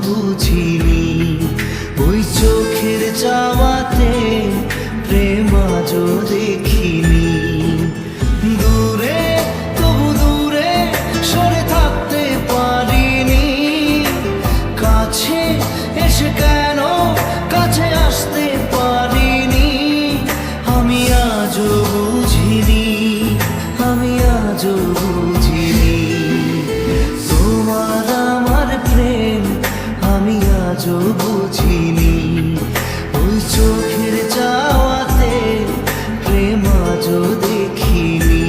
বুঝিনি, ওই চোখের চাওয়াতে প্রেম আজও দেখিনি। দূরে তবু দূরে সরে থাকতে পারিনি, কাছে এসে কেন কাছে আসতে পারিনি। আমি আজও বুঝিনি, আমি আজও বুঝিনি তোমার আমার প্রেম, আমি আজও বুঝিনি। ওই চোখের চাওয়াতে প্রেম আজও দেখিনি।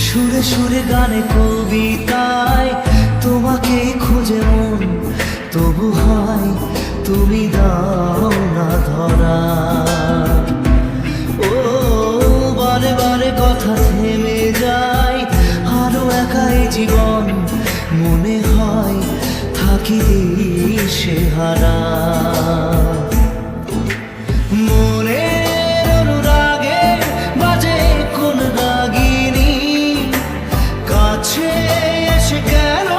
সুরে সুরে গানে কবিতায় তোমাকে খুঁজে মন, তবু হয় তুমি দাও না ধরা। ও বারে বারে কথা থেমে যায়, আরো একাই জীবন মনে হয় থাকি দিশে হারা। মনের অনুরাগে বাজে কোন রাগিনী, কাছে এসে কেন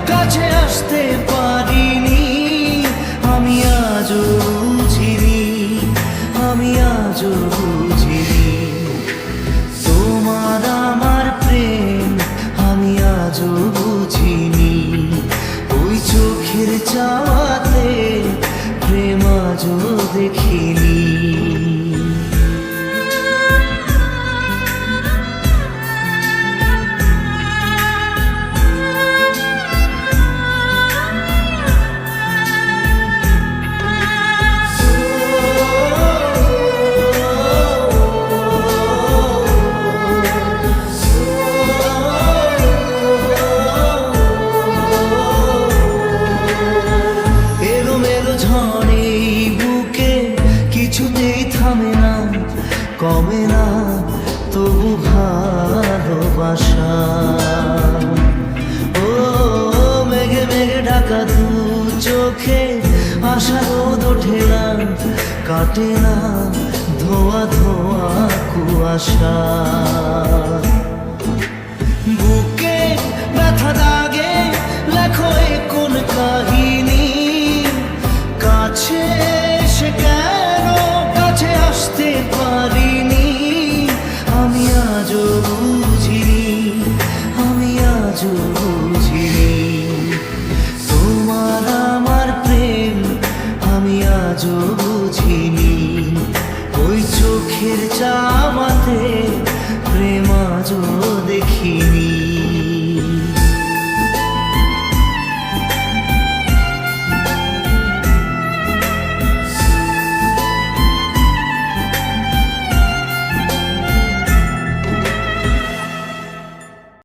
কাছে আসতে পারিনি। আমি আজও বুঝিনি, আমি আজও বুঝিনি তোমার আমার প্রেম, আমি আজও বুঝিনি। ওই চোখের চাওয়াতে প্রেম আজও দেখিনি। ঝড়ে বুকে কিছুতেই থামে না, কমে না তবু ভালোবাসা। ও মেঘে মেঘে ঢাকা দু চোখে আশা রোদ ওঠে না, কাটে না ধোয়া ধোয়া কুয়াশা।